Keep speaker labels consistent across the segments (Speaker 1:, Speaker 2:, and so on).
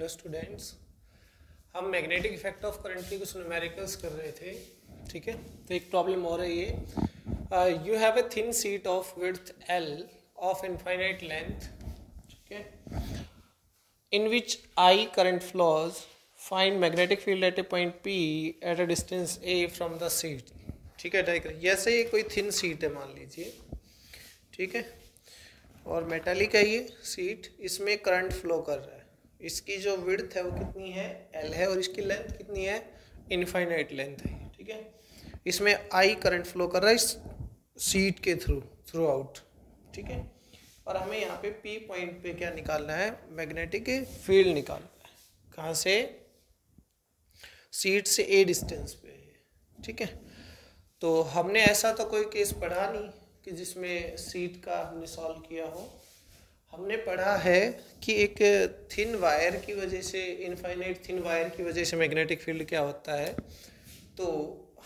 Speaker 1: Hello students, हम magnetic effect of current की कुछ न्यूमेरिकल्स कर रहे थे। ठीक है, तो एक प्रॉब्लम हो रही है। You have a thin sheet of width L of infinite length, ठीक है, इन विच I current flows, find magnetic field at A point P at a distance A from the sheet. ठीक है, जैसे ये कोई थिन शीट है मान लीजिए, ठीक है, और मेटालिक है ये शीट, इसमें करंट फ्लो कर रहा है। इसकी जो विड्थ है वो कितनी है, L है, और इसकी लेंथ कितनी है, इनफाइनाइट लेंथ है। ठीक है, इसमें I करंट फ्लो कर रहा है इस शीट के थ्रू आउट। ठीक है, और हमें यहाँ पे P पॉइंट पे क्या निकालना है, मैग्नेटिक फील्ड निकालना है। कहाँ से, शीट से A डिस्टेंस पे है। ठीक है, तो हमने ऐसा तो कोई केस पढ़ा नहीं कि जिसमें शीट का हमने सॉल्व किया हो। हमने पढ़ा है कि एक थिन वायर की वजह से, इनफाइनाइट थिन वायर की वजह से मैग्नेटिक फील्ड क्या होता है। तो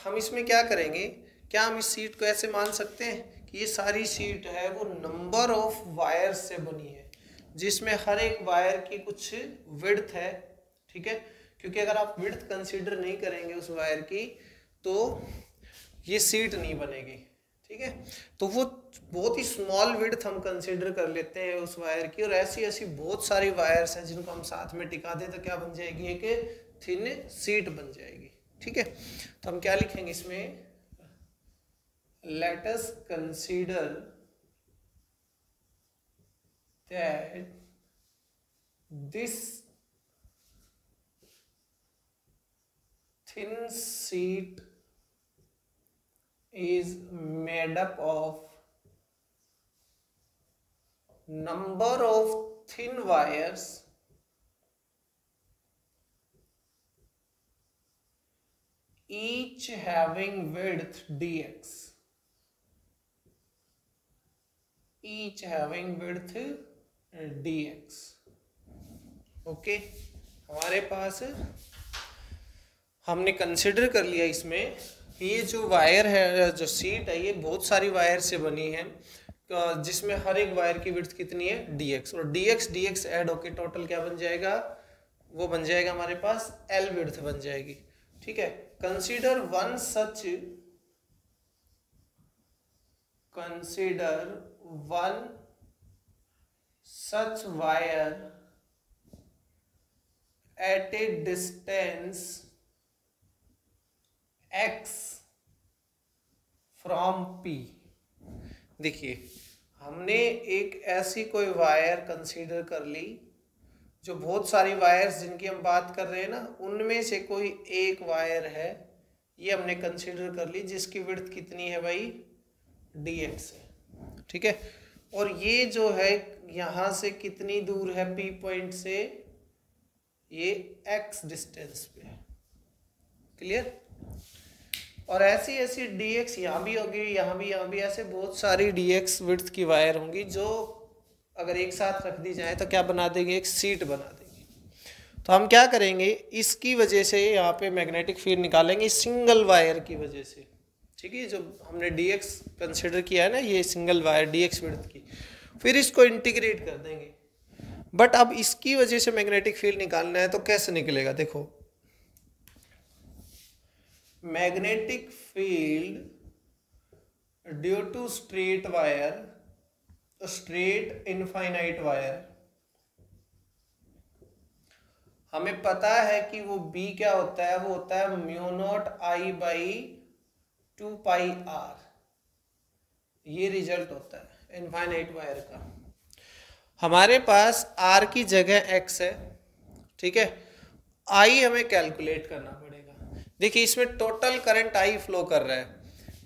Speaker 1: हम इसमें क्या करेंगे, क्या हम इस शीट को ऐसे मान सकते हैं कि ये सारी शीट है वो नंबर ऑफ वायर्स से बनी है, जिसमें हर एक वायर की कुछ विड्थ है। ठीक है, क्योंकि अगर आप विड्थ कंसीडर नहीं करेंगे उस वायर की तो ये शीट नहीं बनेगी। ठीक है, तो वो बहुत ही स्मॉल विड्थ हम कंसीडर कर लेते हैं उस वायर की, और ऐसी ऐसी बहुत सारी वायर्स हैं जिनको हम साथ में टिका दें तो क्या बन जाएगी, एक थिन शीट बन जाएगी। ठीक है, तो हम क्या लिखेंगे इसमें, let us consider that this thin sheet is made up of number of thin wires each having width dx, each having width dx। Okay, हमारे पास हमने कंसिडर कर लिया इसमें ये जो वायर है, जो शीट है, ये बहुत सारी वायर से बनी है, जिसमें हर एक वायर की विड्थ कितनी है, dx, और dx ऐड होके टोटल क्या बन जाएगा, वो बन जाएगा हमारे पास L विड्थ बन जाएगी। ठीक है, consider one such wire eight A distance x from P। देखिए, हमने एक ऐसी कोई वायर कंसीडर कर ली, जो बहुत सारी वायर्स जिनकी हम बात कर रहे हैं ना, उनमें से कोई एक वायर है, ये हमने कंसीडर कर ली, जिसकी विड्थ कितनी है भाई, dx है। ठीक है, और ये जो है यहाँ से कितनी दूर है P पॉइंट से, ये x डिस्टेंस पे है। क्लियर, और ऐसी ऐसी dx यहाँ भी होगी, यहाँ भी, ऐसे बहुत सारी dx विड्थ की वायर होंगी, जो अगर एक साथ रख दी जाए तो क्या बना देंगे, एक शीट बना देंगे। तो हम क्या करेंगे, इसकी वजह से यहाँ पे मैग्नेटिक फील्ड निकालेंगे सिंगल वायर की वजह से। ठीक है, जो हमने dx कंसिडर किया है ना, ये सिंगल वायर dx विड्थ की, फिर इसको इंटीग्रेट कर देंगे। बट अब इसकी वजह से मैग्नेटिक फील्ड निकालना है तो कैसे निकलेगा, देखो, magnetic field due to straight wire, straight infinite wire, हमें पता है कि वो B क्या होता है, वो होता है mu naught I by 2πr। ये रिजल्ट होता है इनफाइनाइट वायर का। हमारे पास R की जगह X है। ठीक है, I हमें कैलकुलेट करना पड़ेगा। देखिए, इसमें टोटल करंट I फ्लो कर रहा है,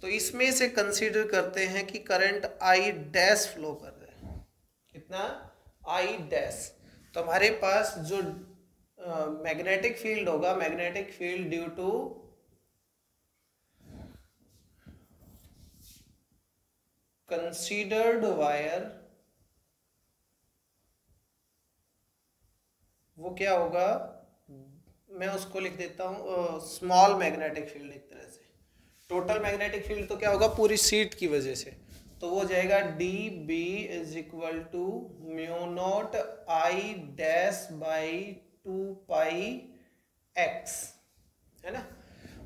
Speaker 1: तो इसमें से कंसीडर करते हैं कि करंट I डैश फ्लो कर रहा है। कितना, I डैश। तो हमारे पास जो मैग्नेटिक फील्ड होगा, magnetic field due to considered wire, वो क्या होगा, मैं उसको लिख देता हूँ स्मॉल मैग्नेटिक फील्ड। एक तरह से टोटल मैग्नेटिक फील्ड तो क्या होगा, पूरी शीट की वजह से, तो वो जाएगा d B is equal to mu naught I dash by 2πx, है ना।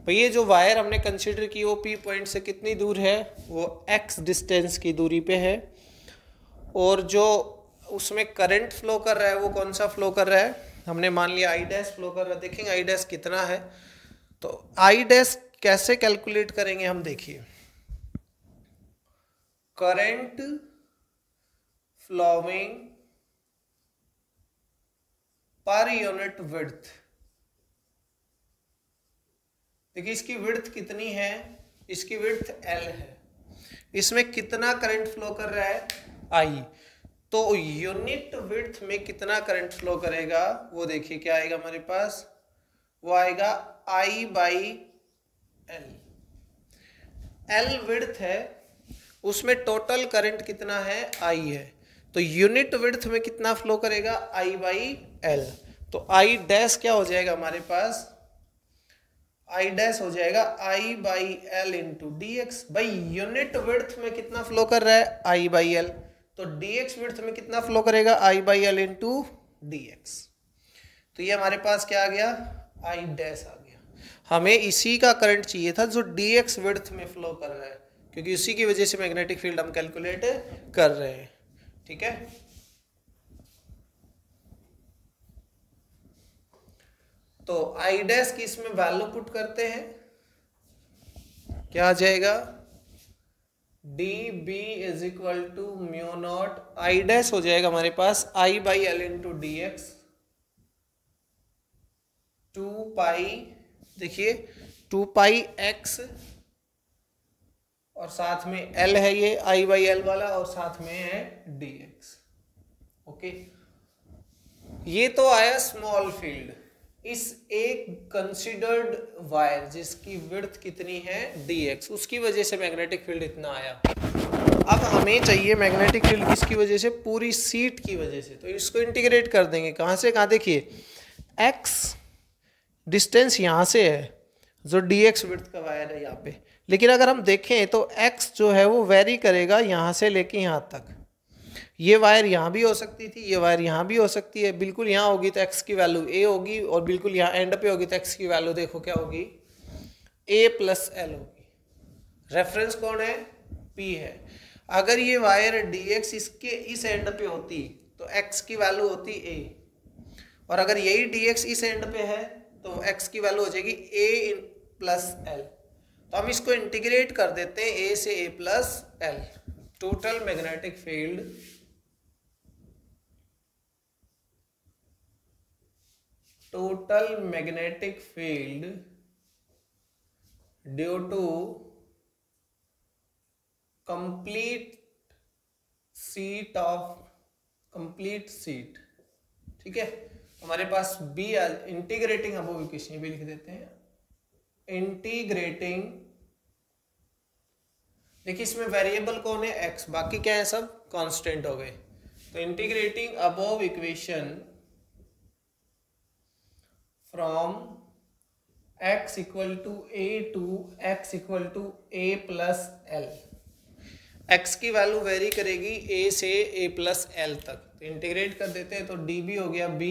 Speaker 1: भाई ये जो वायर हमने कंसिडर की वो P पॉइंट से कितनी दूर है, वो x डिस्टेंस की दूरी पे है, और जो उसमें करंट फ्लो कर रहा है वो कौन सा फ्लो कर रहा है, हमने मान लिया I डैश फ्लो कर रहा है। देखेंगे I डैश कितना है, तो I डैश कैसे कैलकुलेट करेंगे हम, देखिए current flowing per unit width. देखिए इसकी विड्थ कितनी है, इसकी विड्थ L है, इसमें कितना करंट फ्लो कर रहा है I, तो यूनिट विड्थ में कितना करंट फ्लो करेगा वो देखिए क्या आएगा हमारे पास, वो आएगा I/L। L विड्थ है, उसमें टोटल करंट कितना है, I है, तो यूनिट विड्थ में कितना फ्लो करेगा, I/L। तो I डैश क्या हो जाएगा हमारे पास, I डैश हो जाएगा I/L इंटू dx। भाई यूनिट विड्थ में कितना फ्लो कर रहा है, I/L, तो dx विड्थ में कितना फ्लो करेगा, I/L इंटू dx। तो ये हमारे पास क्या आ गया, I डैश आ गया। हमें इसी का करंट चाहिए था जो dx विड्थ में फ्लो कर रहा है, क्योंकि उसी की वजह से मैग्नेटिक फील्ड हम कैलकुलेट कर रहे हैं, ठीक है। तो I डैश की इसमें वैल्यू पुट करते हैं, क्या आ जाएगा, dB is equal to mu naught, I dash हो जाएगा हमारे पास I/L इंटू dx, 2π, देखिए 2πx, और साथ में L है ये I/L वाला, और साथ में है dx। ओके, ये तो आया स्मॉल फील्ड। इस एक कंसिडर्ड वायर जिसकी विड्थ कितनी है dx, उसकी वजह से मैग्नेटिक फील्ड इतना आया। अब हमें चाहिए मैग्नेटिक फील्ड किसकी वजह से, पूरी सीट की वजह से। तो इसको इंटीग्रेट कर देंगे, कहाँ से कहाँ, देखिए x डिस्टेंस यहाँ से है जो dx विड्थ का वायर है यहाँ पे, लेकिन अगर हम देखें तो x जो है वो वेरी करेगा यहाँ से लेके यहाँ तक। ये वायर यहाँ भी हो सकती थी, ये वायर यहाँ भी हो सकती है, बिल्कुल यहाँ होगी तो x की वैल्यू a होगी, और बिल्कुल यहाँ एंड पे होगी तो x की वैल्यू देखो क्या होगी, a+L होगी। रेफरेंस कौन है, P है। अगर ये वायर dx इसके इस एंड पे होती तो x की वैल्यू होती a, और अगर यही dx इस एंड पे है तो x की वैल्यू हो जाएगी a+L। तो हम इसको इंटीग्रेट कर देते हैं a से a+L। Total magnetic field due to complete sheet, ठीक है। हमारे पास बी इंटीग्रेटिंग अबोव इक्वेशन भी लिख देते हैं, इंटीग्रेटिंग, देखिए इसमें वेरिएबल कौन है, x, बाकी क्या है सब कांस्टेंट हो गए। तो integrating above equation from x equal to a to x equal to a+L। x की वैल्यू वेरी करेगी a से a+L तक, तो इंटीग्रेट कर देते हैं तो dB हो गया b,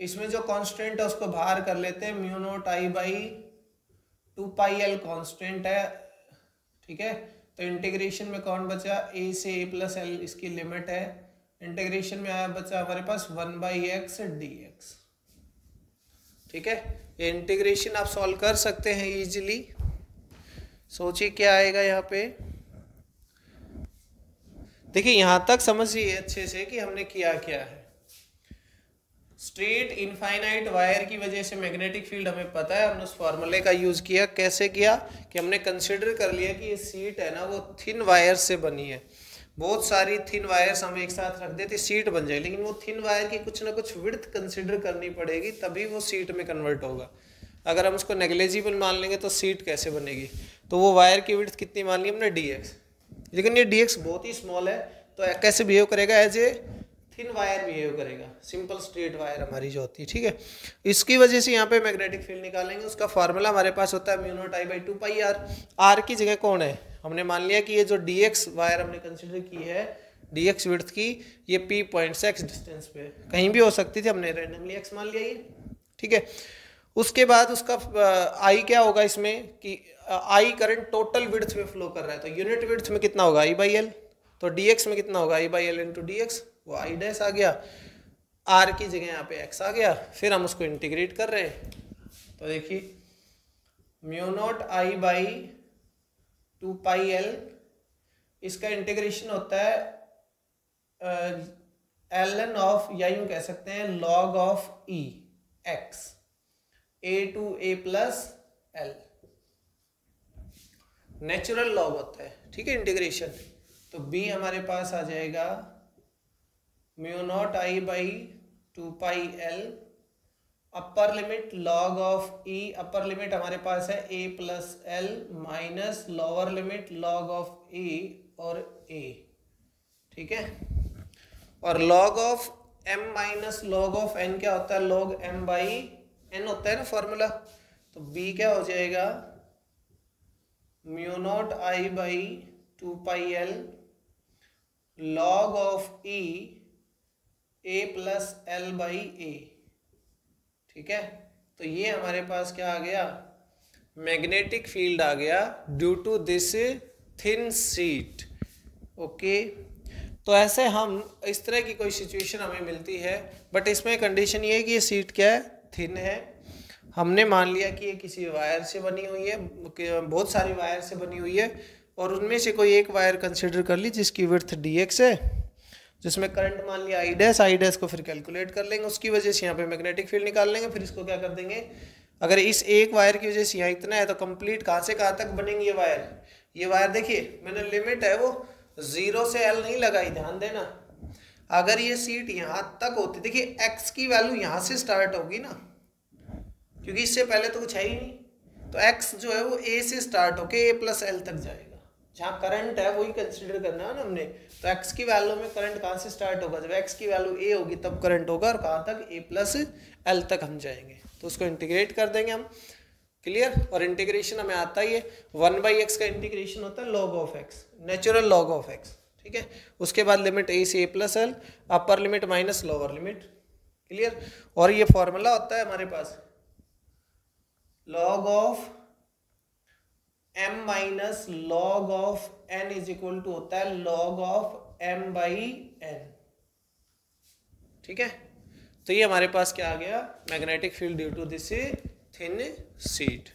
Speaker 1: इसमें जो कांस्टेंट है उसको बाहर कर लेते हैं, म्यू नॉट I/2πL कांस्टेंट है, ठीक है। तो इंटीग्रेशन में कौन बचा, a से a+L इसकी लिमिट है, इंटीग्रेशन में आया बचा हमारे पास 1/x dx, ठीक है। ये इंटीग्रेशन आप सॉल्व कर सकते हैं इजीली। सोचिए क्या आएगा यहाँ पे, देखिए यहाँ तक समझिए अच्छे से कि हमने किया क्या है। स्ट्रेट इनफाइनाइट वायर की वजह से मैग्नेटिक फील्ड हमें पता है, हमने उस फॉर्मूले का यूज किया। कैसे किया कि हमने कंसिडर कर लिया कि ये सीट है ना वो थिन वायर से बनी है, बहुत सारी थिन वायर्स हम एक साथ रख देते सीट बन जाए, लेकिन वो थिन वायर की कुछ ना कुछ विड्थ कंसिडर करनी पड़ेगी तभी वो सीट में कन्वर्ट होगा। अगर हम उसको नेग्लिजिबल मान लेंगे तो सीट कैसे बनेगी। तो वो वायर की विड्थ कितनी मान ली हमने, dx, लेकिन ये dx बहुत ही स्मॉल है, तो कैसे बिहेव करेगा, as a thin wire behave करेगा, सिंपल स्ट्रेट वायर हमारी जो होती है, ठीक है। इसकी वजह से यहाँ पे मैग्नेटिक फील्ड निकालेंगे, उसका फॉर्मूला हमारे पास होता है म्यू नॉट I/2πr। r की जगह कौन है, हमने मान लिया कि ये जो dx वायर हमने कंसिडर की है dx विड्थ की, ये p पॉइंट से x डिस्टेंस पे कहीं भी हो सकती थी, हमने रैंडमली x मान लिया ये, ठीक है। उसके बाद उसका I क्या होगा इसमें कि I करंट टोटल विड्थ में फ्लो कर रहा है, तो यूनिट विड्थ में कितना होगा I बाई एल, तो dx में कितना होगा I by L into D x, वो I डैश आ गया, r की जगह यहाँ पे x आ गया, फिर हम उसको इंटीग्रेट कर रहे हैं, तो देखिए mu naught I by 2 pi L, इसका इंटीग्रेशन होता है ln ऑफ, या यूं कह सकते हैं log of e x a to a plus L, natural log होता है, ठीक है इंटीग्रेशन। तो b हमारे पास आ जाएगा mu naught I by 2 pi L, upper limit log of e, upper limit हमारे पास है a plus L minus lower limit log of e और a, ठीक है। और log of m minus log of n क्या होता है, log m बाई n होता है ना फॉर्मूला, तो b क्या हो जाएगा mu naught I by 2 pi L log of e a plus L by a, ठीक है। तो ये हमारे पास क्या आ गया, मैग्नेटिक फील्ड आ गया due to this thin sheet, okay. तो ऐसे हम इस तरह की कोई सिचुएशन हमें मिलती है, बट इसमें कंडीशन ये है कि ये शीट क्या है, थिन है। हमने मान लिया कि ये किसी वायर से बनी हुई है, बहुत सारी वायर से बनी हुई है, और उनमें से कोई एक वायर कंसिडर कर ली जिसकी विड्थ dx है, जिसमें करंट मान लिया आई डैश को फिर कैलकुलेट कर लेंगे, उसकी वजह से यहाँ पे मैग्नेटिक फील्ड निकाल लेंगे, फिर इसको क्या कर देंगे, अगर इस एक वायर की वजह से यहाँ इतना है तो कंप्लीट कहाँ से कहाँ तक बनेंगे ये वायर देखिए मैंने लिमिट है वो 0 से L नहीं लगाई, ध्यान देना। अगर ये सीट यहाँ तक होती, देखिए x की वैल्यू यहाँ से स्टार्ट होगी ना, क्योंकि इससे पहले तो कुछ है ही नहीं, तो x जो है वो a से स्टार्ट होके a प्लस एल तक जाएगा, जहाँ करंट है वही कंसिडर करना है ना हमने। तो x की वैल्यू में करंट कहाँ से स्टार्ट होगा, जब x की वैल्यू a होगी तब करंट होगा, और कहाँ तक a प्लस एल तक हम जाएंगे, तो उसको इंटीग्रेट कर देंगे हम, क्लियर। और इंटीग्रेशन हमें आता ही है, 1/x का इंटीग्रेशन होता है log of x, natural log of x, ठीक है। उसके बाद लिमिट a से a plus L, upper limit minus lower limit, clear. और ये फॉर्मूला होता है हमारे पास log of m minus log of n is equal to होता है log of m by n, ठीक है। तो ये हमारे पास क्या आ गया, magnetic field due to this thin sheet.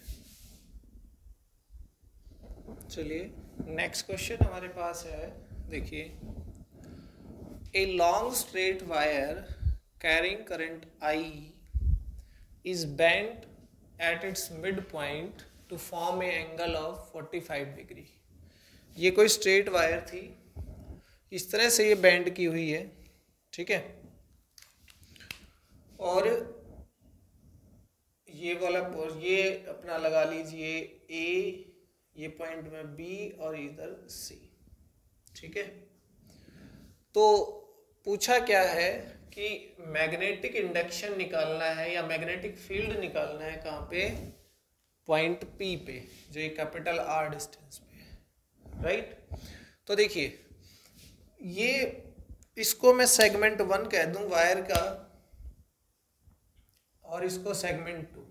Speaker 1: चलिए नेक्स्ट क्वेश्चन हमारे पास है, देखिए a long straight wire carrying current I is bent at its midpoint to form a angle of 45 degree. ये कोई स्ट्रेट वायर थी, इस तरह से ये बेंड की हुई है, ठीक है। और ये वाला ये अपना लगा लीजिए A, ये पॉइंट में B और इधर C, ठीक है। तो पूछा क्या है कि मैग्नेटिक इंडक्शन निकालना है या मैग्नेटिक फील्ड निकालना है, कहाँ पे, पॉइंट P पे, जो एक कैपिटल R डिस्टेंस पे है, राइट। तो देखिए ये इसको मैं सेगमेंट 1 कह दूं वायर का, और इसको सेगमेंट 2।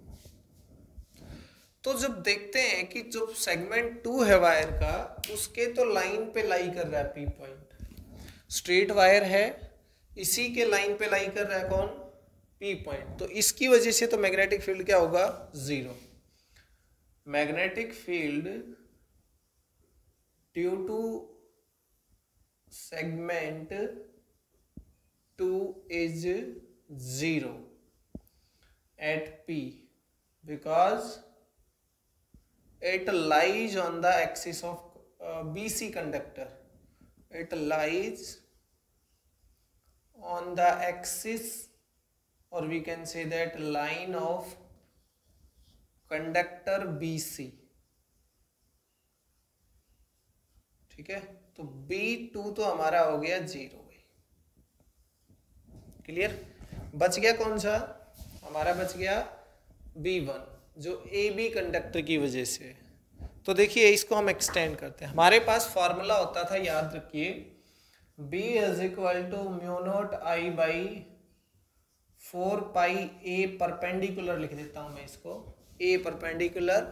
Speaker 1: तो जब देखते हैं कि जो सेगमेंट 2 है वायर का, उसके तो लाइन पे लाई कर रहा है P पॉइंट, स्ट्रेट वायर है, इसी के लाइन पे लाई कर रहा है कौन, P पॉइंट, तो इसकी वजह से तो मैग्नेटिक फील्ड क्या होगा, 0। Magnetic field due to segment 2 is 0 at P because it lies on the axis of BC conductor. It lies on the axis, or we can say that line of conductor BC, ठीक है। तो B2 तो हमारा हो गया 0, clear. बच गया कौन सा, हमारा बच गया B1 जो AB कंडक्टर की वजह से। तो देखिए इसको हम एक्सटेंड करते हैं, हमारे पास फॉर्मूला होता था, याद रखिए B is equal to mu naught I by 4 pi a perpendicular लिख देता हूं मैं इसको, a perpendicular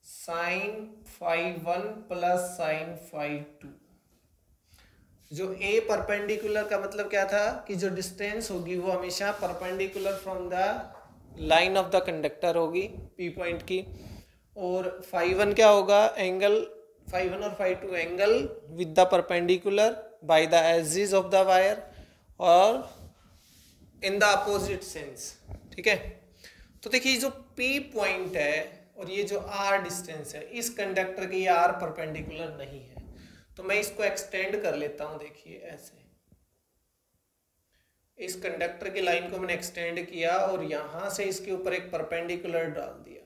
Speaker 1: sine phi 1 plus sine phi 2। जो ए परपेंडिकुलर का मतलब क्या था कि जो डिस्टेंस होगी वो हमेशा perpendicular from the line of the conductor होगी पी पॉइंट की, और फाई 1 क्या होगा, एंगल फाई 1 और phi 2 angle with the perpendicular by the edges of the wire और इन द अपोजिट सेंस। ठीक है, तो देखिए जो पी पॉइंट है और ये जो आर डिस्टेंस है, इस कंडक्टर के ये आर परपेंडिकुलर नहीं है, तो मैं इसको एक्सटेंड कर लेता हूं। देखिए ऐसे इस कंडक्टर की लाइन को मैंने एक्सटेंड किया और यहां से इसके ऊपर एक परपेंडिकुलर डाल दिया,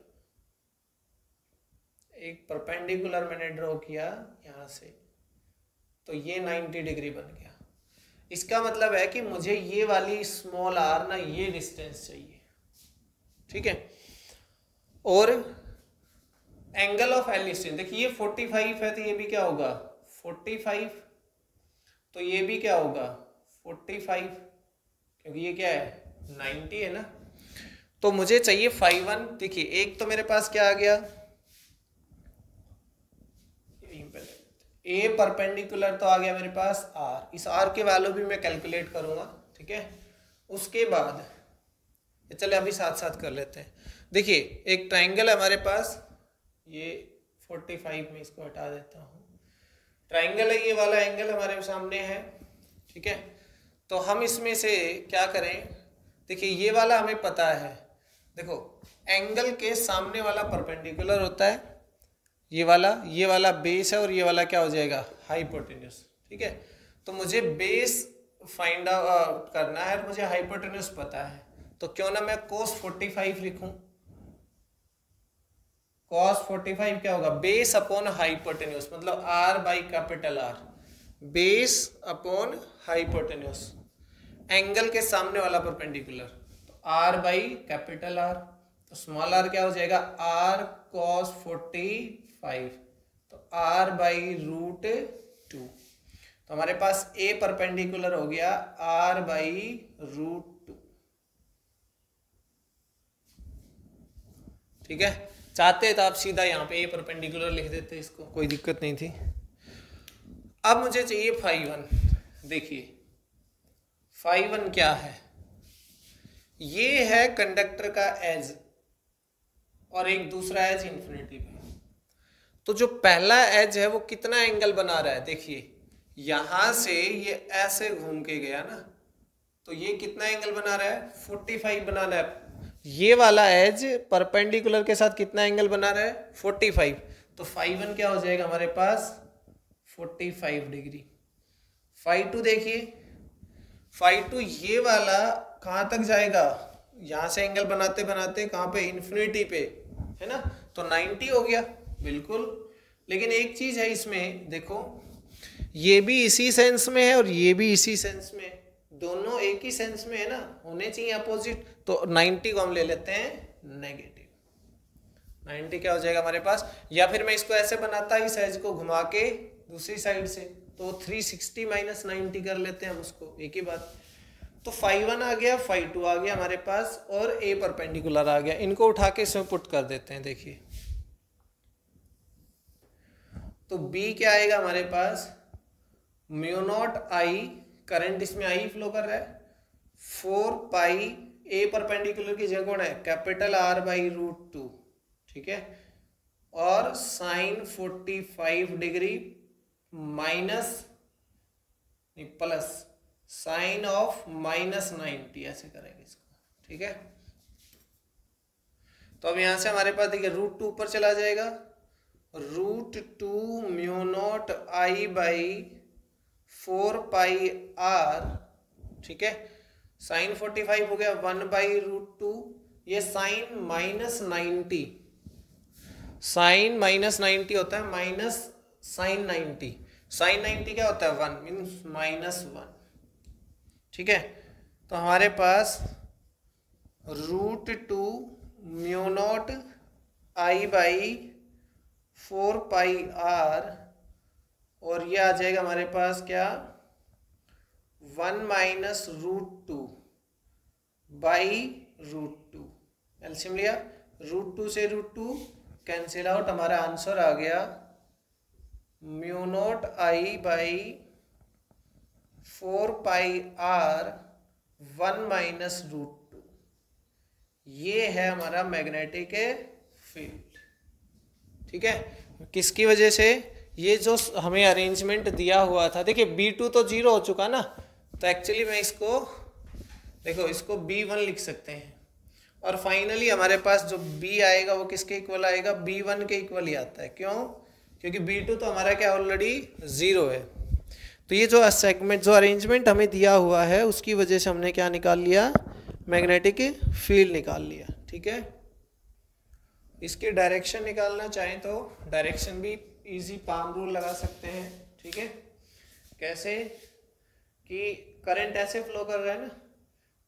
Speaker 1: एक परपेंडिकुलर मैंने ड्रॉ किया यहां से, तो ये 90 डिग्री बन गया। इसका मतलब है कि मुझे ये वाली स्मॉल आर ना, ये डिस्टेंस चाहिए। ठीक है, और एंगल ऑफ एलिसिन देखिए ये 45 है, तो ये भी क्या होगा 45, तो ये भी क्या होगा 45, क्योंकि ये क्या है 90 है ना। तो मुझे चाहिए फाई 1। देखिए एक तो मेरे पास क्या आ गया, ए परपेंडिकुलर तो आ गया मेरे पास आर, इस आर के वैल्यू भी मैं कैलकुलेट करूंगा। ठीक है, उसके बाद चले अभी साथ साथ कर लेते हैं। देखिए एक ट्राइंगल है हमारे पास, ये 45 में इसको हटा देता हूँ, ट्राइंगल है, ये वाला एंगल हमारे सामने है। ठीक है, तो हम इसमें से क्या करें, देखिए ये वाला हमें पता है, देखो एंगल के सामने वाला परपेंडिकुलर होता है, ये वाला बेस है और ये वाला क्या हो जाएगा हाइपोटेन्यूस। ठीक है, तो मुझे बेस फाइंड आउट करना है, मुझे हाइपोटेन्यूस पता है, तो क्यों ना मैं cos 45 लिखूं। cos 45 क्या होगा, बेस अपॉन हाइपोटेन्यूस, मतलब r by capital R, base upon hypotenuse, angle के सामने वाला परपेंडिकुलर, तो r बाई कैपिटल R, तो स्मॉल r क्या हो जाएगा r cos 45, तो r बाई रूट 2, तो हमारे पास a परपेंडिकुलर हो गया r बाई रूट 2। ठीक है, चाहते तो आप सीधा यहाँ पे a परपेंडिकुलर लिख देते, इसको कोई दिक्कत नहीं थी। अब मुझे चाहिए फाई 1। देखिए फाई 1 क्या है, ये है कंडक्टर का एज और एक दूसरा एज इंफिनिटी पे, तो जो पहला एज है वो कितना एंगल बना रहा है, देखिए यहां से ये ऐसे घूम के गया ना, तो ये कितना एंगल बना रहा है 45 बना रहा है। ये वाला एज परपेंडिकुलर के साथ कितना एंगल बना रहा है 45, तो फाई 1 क्या हो जाएगा हमारे पास 45 डिग्री। फाई 2 देखिए, फाई 2 ये वाला कहां तक जाएगा, यहां से एंगल बनाते बनाते कहां पे इन्फिनिटी पे, है ना, तो 90 हो गया बिल्कुल। लेकिन एक चीज है इसमें, देखो ये भी इसी सेंस में है और ये भी इसी सेंस में है, दोनों एक ही सेंस में है ना, होने चाहिए अपोजिट, तो 90 को हम ले लेते हैं नेगेटिव। 90 क्या हो जाएगा हमारे पास, या फिर मैं इसको ऐसे बनाता इस एज को घुमा के दूसरी साइड से, तो 360 माइनस 90 कर लेते हैं हम उसको, एक ही बात। तो फाई 1 आ गया, फाई 2 आ गया हमारे पास, और ए परपेंडिकुलर आ गया, इनको उठा के इसमें पुट कर देते हैं। देखिए तो बी क्या आएगा हमारे पास, म्यू नॉट आई, करंट इसमें आई फ्लो कर रहा है, 4 पाई ए परपेंडिकुलर की जगह कौन है कैपिटल आर बाई रूट 2। ठीक है, और sine 45 degree minus plus sine of minus 90, ऐसे करेंगे इसको। ठीक है, तो अब यहां से हमारे पास देखिए रूट 2 ऊपर चला जाएगा, root 2 mu naught I by 4 pi R. ठीक है, साइन 45 हो गया 1 बाई रूट 2, ये साइन माइनस 90, साइन माइनस 90 होता है, माइनस साइन 90, साइन 90 क्या होता है 1 मीन्स माइनस 1। ठीक है, तो हमारे पास root 2 mu naught I by 4 pi r और ये आ जाएगा हमारे पास क्या, 1 minus root two by root two. LCM लिया, रूट टू से रूट टू कैंसिल आउट, हमारा आंसर आ गया mu naught I by 4 pi r 1 minus root two. ये है हमारा मैग्नेटिक फील्ड। ठीक है, किसकी वजह से, ये जो हमें अरेंजमेंट दिया हुआ था, देखिए B2 तो 0 हो चुका ना, तो एक्चुअली मैं इसको देखो इसको B1 लिख सकते हैं, और फाइनली हमारे पास जो B आएगा वो किसके इक्वल आएगा, B1 के इक्वल ही आता है। क्यों, क्योंकि B2 तो हमारा क्या ऑलरेडी 0 है। तो ये जो सेगमेंट, जो अरेंजमेंट हमें दिया हुआ है उसकी वजह से हमने क्या निकाल लिया, मैग्नेटिक फील्ड निकाल लिया। ठीक है, इसकी डायरेक्शन निकालना चाहें तो डायरेक्शन भी इजी पाम रूल लगा सकते हैं। ठीक है, कैसे कि करंट ऐसे फ्लो कर रहा है ना,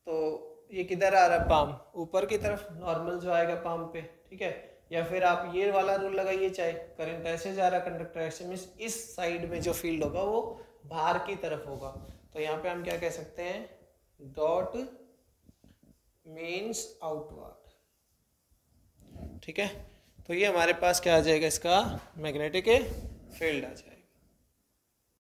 Speaker 1: तो ये किधर आ रहा है, पाम ऊपर की तरफ, नॉर्मल जो आएगा पाम पे। ठीक है, या फिर आप ये वाला रूल लगाइए, चाहे करंट ऐसे जा रहा है, कंडक्टर ऐसे, मीन्स इस साइड में जो फील्ड होगा वो बाहर की तरफ होगा। तो यहाँ पे हम क्या कह सकते हैं, डॉट मीन्स आउटवर्ड। ठीक है, तो ये हमारे पास क्या आ जाएगा, इसका मैग्नेटिक फील्ड आ जाएगा।